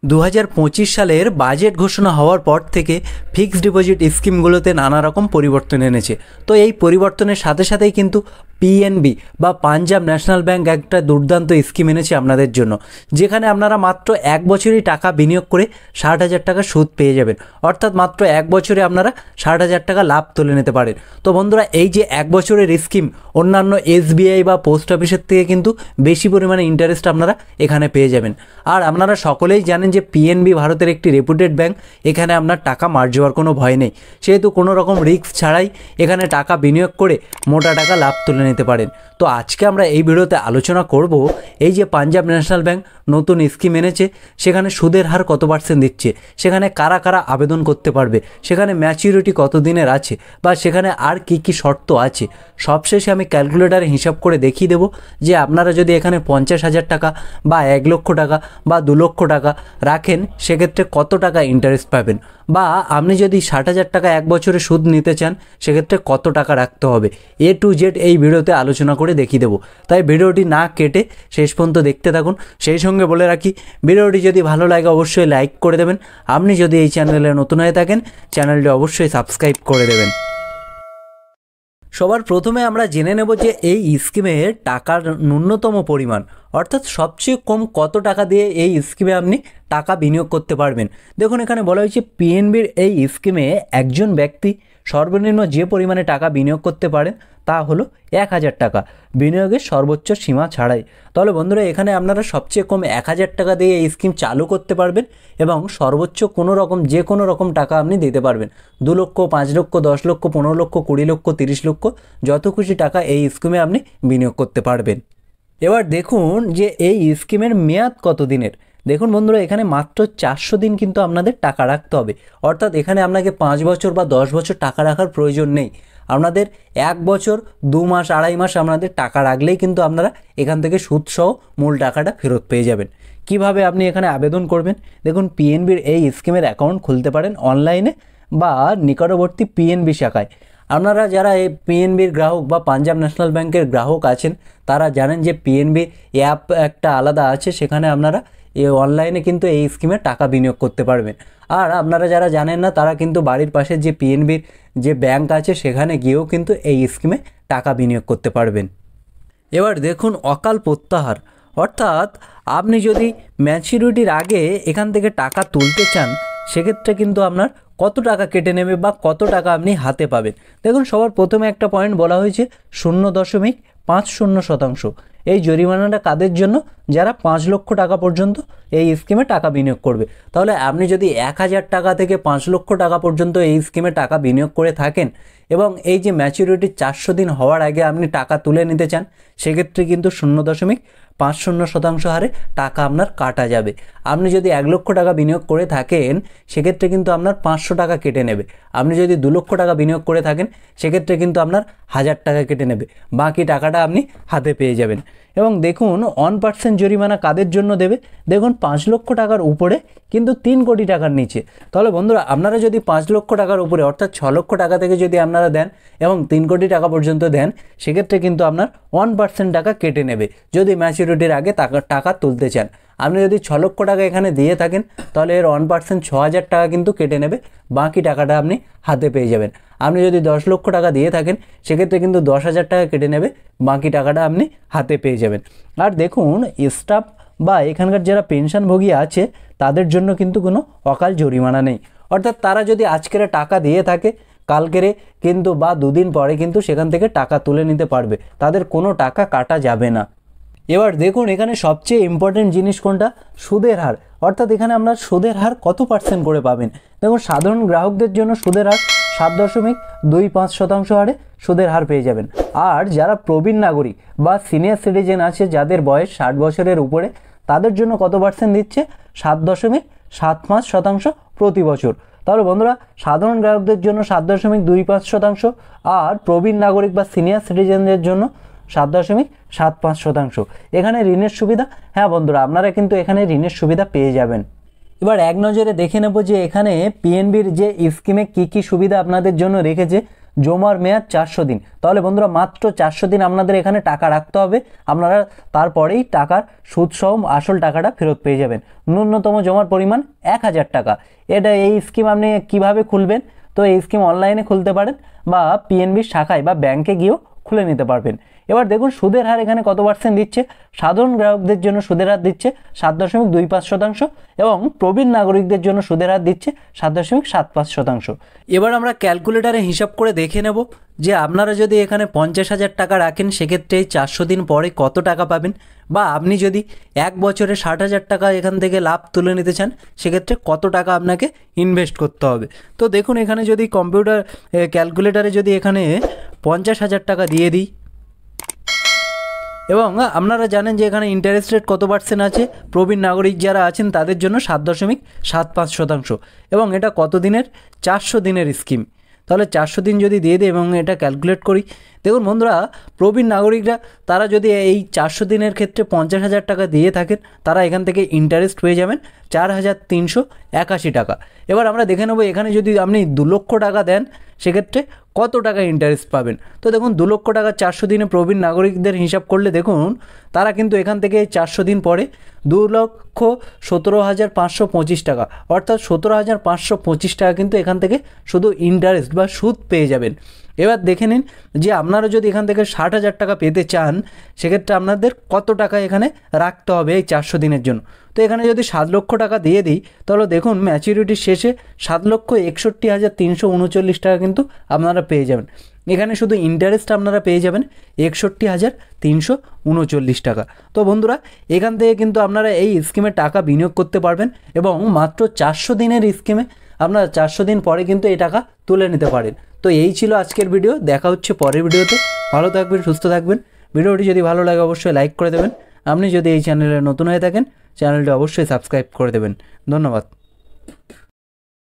2025 সালের বাজেট ঘোষণা হওয়ার পর থেকে ফিক্সড ডিপোজিট স্কিমগুলোতে নানা রকম পরিবর্তন এনেছে। তো এই পরিবর্তনের সাথে সাথেই কিন্তু পিএনবি বা পাঞ্জাব ন্যাশনাল ব্যাংক একটা দুর্দান্ত স্কিম এনেছে আপনাদের জন্য, যেখানে আপনারা মাত্র 1 বছরই টাকা বিনিয়োগ করে 60,000 টাকা সুদ পেয়ে যাবেন। অর্থাৎ মাত্র 1 বছরে আপনারা 60,000 টাকা লাভ তুলে নিতে পারেন। তো বন্ধুরা, এই যে 1 বছরের স্কিম, অন্যান্য এসবিআই বা পোস্ট অফিসের থেকে কিন্তু বেশি পরিমাণে ইন্টারেস্ট আপনারা এখানে পেয়ে যাবেন। আর আপনারা সকলেই জানেন যে পিএনবি ভারতের একটি রেপুটেড ব্যাংক। এখানে আপনার টাকা মার যাওয়ার কোনো ভয় নেই, সেহেতু কোনো রকম রিস্ক ছাড়াই এখানে টাকা বিনিয়োগ করে মোটা টাকা লাভ তুলে নিতে পারেন। তো আজকে আমরা এই ভিডিওতে আলোচনা করব এই যে পাঞ্জাব ন্যাশনাল ব্যাংক নতুন স্কিম এনেছে, সেখানে সুদের হার কত পার্সেন্ট দিচ্ছে, সেখানে কারা কারা আবেদন করতে পারবে, সেখানে ম্যাচিউরিটি কত দিনের আছে, বা সেখানে আর কি কি শর্ত আছে, সবশেষে আমি ক্যালকুলেটারে হিসাব করে দেখিয়ে দেবো যে আপনারা যদি এখানে 50,000 টাকা বা 1 লক্ষ টাকা বা 2 লক্ষ টাকা রাখেন, সেক্ষেত্রে কত টাকা ইন্টারেস্ট পাবেন, বা আপনি যদি 60,000 টাকা 1 বছরে সুদ নিতে চান, সেক্ষেত্রে কত টাকা রাখতে হবে। A to Z এই ভিডিওতে আলোচনা করে দেখিয়ে দেবো। তাই ভিডিওটি না কেটে শেষ পর্যন্ত দেখতে থাকুন। সেই সঙ্গে বলে রাখি, ভিডিওটি যদি ভালো লাগে অবশ্যই লাইক করে দেবেন। আপনি যদি এই চ্যানেলে নতুন হয়ে থাকেন, চ্যানেলটি অবশ্যই সাবস্ক্রাইব করে দেবেন। সবার প্রথমে আমরা জেনে নেব যে এই স্কিমে টাকার ন্যূনতম পরিমাণ, অর্থাৎ সবচেয়ে কম কত টাকা দিয়ে এই স্কিমে আপনি টাকা বিনিয়োগ করতে পারবেন। দেখুন, এখানে বলা হয়েছে পিএনবির এই স্কিমে একজন ব্যক্তি সর্বনিম্ন যে পরিমাণে টাকা বিনিয়োগ করতে পারেন তা হলো 1,000 টাকা, বিনিয়োগের সর্বোচ্চ সীমা ছাড়াই। তাহলে বন্ধুরা, এখানে আপনারা সবচেয়ে কম 1,000 টাকা দিয়ে এই স্কিম চালু করতে পারবেন এবং সর্বোচ্চ যে কোনো রকম টাকা আপনি দিতে পারবেন। 2 লক্ষ, 5 লক্ষ, 10 লক্ষ, 15 লক্ষ, 20 লক্ষ, 30 লক্ষ, যত খুশি টাকা এই স্কিমে আপনি বিনিয়োগ করতে পারবেন। এবার দেখুন যে এই স্কিমের মেয়াদ কত দিনের। দেখুন বন্ধুরা, এখানে মাত্র 400 দিন কিন্তু আপনাদের টাকা রাখতে হবে। অর্থাৎ এখানে আপনাকে 5 বছর বা 10 বছর টাকা রাখার প্রয়োজন নেই। আপনাদের 1 বছর 2 মাস 2.5 মাস আপনাদের টাকা রাখলেই কিন্তু আপনারা এখান থেকে সুদসহ মূল টাকাটা ফেরত পেয়ে যাবেন। কিভাবে আপনি এখানে আবেদন করবেন? দেখুন, পিএনবির এই স্কিমের অ্যাকাউন্ট খুলতে পারেন অনলাইনে বা নিকটবর্তী পিএনবি শাখায়। আপনারা যারা এই পিএনবির গ্রাহক বা পাঞ্জাব ন্যাশনাল ব্যাংকের গ্রাহক আছেন, তারা জানেন যে পিএনবি অ্যাপ একটা আলাদা আছে, সেখানে আপনারা অনলাইনে কিন্তু এই স্কিমে টাকা বিনিয়োগ করতে পারবেন। আর আপনারা যারা জানেন না, তারা কিন্তু বাড়ির পাশে যে পিএনবির যে ব্যাংক আছে, সেখানে গিয়েও কিন্তু এই স্কিমে টাকা বিনিয়োগ করতে পারবেন। এবার দেখুন, অকাল প্রত্যাহার, অর্থাৎ আপনি যদি ম্যাচুরিটির আগে এখান থেকে টাকা তুলতে চান, সেক্ষেত্রে কিন্তু আপনার কত টাকা কেটে নেবে বা কত টাকা আপনি হাতে পাবেন। দেখুন, সবার প্রথমে একটা পয়েন্ট বলা হয়েছে 0.50%। এই জরিমানাটা কাদের জন্য? যারা 5 লক্ষ টাকা পর্যন্ত এই স্কিমে টাকা বিনিয়োগ করবে। তাহলে আপনি যদি 1,000 টাকা থেকে 5 লক্ষ টাকা পর্যন্ত এই স্কিমে টাকা বিনিয়োগ করে থাকেন এবং এই যে ম্যাচুরিটি 400 দিন হওয়ার আগে আপনি টাকা তুলে নিতে চান, সেক্ষেত্রে কিন্তু 0.50% হারে টাকা আপনার কাটা যাবে। আপনি যদি 1 লক্ষ টাকা বিনিয়োগ করে থাকেন, সেক্ষেত্রে কিন্তু আপনার 500 টাকা কেটে নেবে। আপনি যদি 2 লক্ষ টাকা বিনিয়োগ করে থাকেন, সেক্ষেত্রে কিন্তু আপনার 1,000 টাকা কেটে নেবে। বাকি টাকাটা আপনি হাতে পেয়ে যাবেন। এবং দেখুন, 1% জরিমানা কাদের জন্য দেবে? দেখুন, 5 লক্ষ টাকার উপরে কিন্তু 3 কোটি টাকার নিচে। তাহলে বন্ধুরা, আপনারা যদি 5 লক্ষ টাকার উপরে অর্থাৎ 6 লক্ষ টাকা থেকে যদি আপনারা দেন এবং 3 কোটি টাকা পর্যন্ত দেন, সেক্ষেত্রে কিন্তু আপনার 1% টাকা কেটে নেবে যদি ম্যাচুরিটির আগে টাকা তুলতে চান। আপনি যদি 6 লক্ষ টাকা এখানে দিয়ে থাকেন, তাহলে এর 1% 6,000 টাকা কিন্তু কেটে নেবে। বাকি টাকাটা আপনি হাতে পেয়ে যাবেন। আপনি যদি 10 লক্ষ টাকা দিয়ে থাকেন, সেক্ষেত্রে কিন্তু 10,000 টাকা কেটে নেবে। বাকি টাকাটা আপনি হাতে পেয়ে যাবেন। আর দেখুন, স্টাফ বা এখানকার যারা পেনশনভোগী আছে, তাদের জন্য কিন্তু কোনো অকাল জরিমানা নেই। অর্থাৎ তারা যদি আজকের টাকা দিয়ে থাকে, কালকেরে কিন্তু বা 2 দিন পরে কিন্তু সেখান থেকে টাকা তুলে নিতে পারবে, তাদের কোনো টাকা কাটা যাবে না। এবার দেখুন, এখানে সবচেয়ে ইম্পর্টেন্ট জিনিস কোনটা? সুদের হার। অর্থাৎ এখানে আপনার সুদের হার কত পার্সেন্ট করে পাবেন। দেখুন, সাধারণ গ্রাহকদের জন্য সুদের হার 7.25% হারে সুদের হার পেয়ে যাবেন। আর যারা প্রবীণ নাগরিক বা সিনিয়র সিটিজেন আছে, যাদের বয়স 60 বছরের উপরে, তাদের জন্য কত পার্সেন্ট দিচ্ছে? 7.75% প্রতি বছর। তাহলে বন্ধুরা, সাধারণ গ্রাহকদের জন্য 7.25% আর প্রবীণ নাগরিক বা সিনিয়র সিটিজেনদের জন্য 7.75%। এখানে ঋণের সুবিধা, হ্যাঁ বন্ধুরা, আপনারা কিন্তু এখানে ঋণের সুবিধা পেয়ে যাবেন। এবার এক নজরে দেখে নেব যে এখানে পিএনবির যে স্কিমে কি কি সুবিধা আপনাদের জন্য রেখেছে। জমার মেয়াদ 400 দিন। তাহলে বন্ধুরা মাত্র 400 দিন আপনাদের এখানে টাকা রাখতে হবে, আপনারা তারপরেই টাকার সুদ সহ আসল টাকাটা ফেরত পেয়ে যাবেন। ন্যূনতম জমার পরিমাণ 1000 টাকা। এই স্কিম আপনি কিভাবে খুলবেন? তো এই স্কিম অনলাইনে খুলতে পারেন বা পিএনবির শাখায় বা ব্যাংকে গিয়েও খুলে নিতে পারবেন। এবার দেখুন সুদের হার এখানে কত পার্সেন্ট দিচ্ছে। সাধারণ গ্রাহকদের জন্য সুদের হার দিচ্ছে 7.25% এবং প্রবীণ নাগরিকদের জন্য সুদের হার দিচ্ছে 7.75%। এবার আমরা ক্যালকুলেটারে হিসাব করে দেখে নেব যে আপনারা যদি এখানে 50,000 টাকা রাখেন সেক্ষেত্রে 400 দিন পরে কত টাকা পাবেন, বা আপনি যদি 1 বছরে 60,000 টাকা এখান থেকে লাভ তুলে নিতে চান সেক্ষেত্রে কত টাকা আপনাকে ইনভেস্ট করতে হবে। তো দেখুন এখানে যদি ক্যালকুলেটারে যদি এখানে 50,000 টাকা দিয়ে দিই এবং আপনারা জানেন যে এখানে ইন্টারেস্ট রেট কত পার্সেন্ট আছে। প্রবীণ নাগরিক যারা আছেন তাদের জন্য 7.75% এবং এটা কত দিনের? 400 দিনের স্কিম। তাহলে 400 দিন যদি দিয়ে দিই এবং এটা ক্যালকুলেট করি, দেখুন বন্ধুরা প্রবীণ নাগরিকরা তারা যদি এই 400 দিনের ক্ষেত্রে 50,000 টাকা দিয়ে থাকেন তারা এখান থেকে ইন্টারেস্ট পেয়ে যাবেন 4,381 টাকা। এবার আমরা দেখে নেব এখানে যদি আপনি 2 লক্ষ টাকা দেন সেক্ষেত্রে কত টাকা ইন্টারেস্ট পাবেন। তো দেখুন 2 লক্ষ টাকা 400 দিনে প্রবীণ নাগরিকদের হিসাব করলে দেখুন তারা কিন্তু এখান থেকে 400 দিন পরে 2,17,525 টাকা অর্থাৎ 17,525 টাকা কিন্তু এখান থেকে শুধু ইন্টারেস্ট বা সুদ পেয়ে যাবেন। এবার দেখে নিন যে আপনারা যদি এখান থেকে 60,000 টাকা পেতে চান সেক্ষেত্রে আপনাদের কত টাকা এখানে রাখতে হবে এই 400 দিনের জন্য। তো এখানে যদি 7 লক্ষ টাকা দিয়ে দিই তাহলে দেখুন ম্যাচুরিটির শেষে 7,61,339 টাকা কিন্তু আপনারা পেয়ে যাবেন। এখানে শুধু ইন্টারেস্ট আপনারা পেয়ে যাবেন 61,339 টাকা। তো বন্ধুরা এখান থেকে কিন্তু আপনারা এই স্কিমে টাকা বিনিয়োগ করতে পারবেন এবং মাত্র 400 দিনের স্কিমে আপনারা 400 দিন পরে কিন্তু এই টাকা তুলে নিতে পারেন। তো এই ছিল আজকের ভিডিও, দেখা হচ্ছে পরের ভিডিওতে। ভালো থাকবেন, সুস্থ থাকবেন। ভিডিওটি যদি ভালো লাগে অবশ্যই লাইক করে দেবেন। আপনি যদি এই চ্যানেলে নতুন হয়ে থাকেন চ্যানেলটি অবশ্যই সাবস্ক্রাইব করে দেবেন। ধন্যবাদ।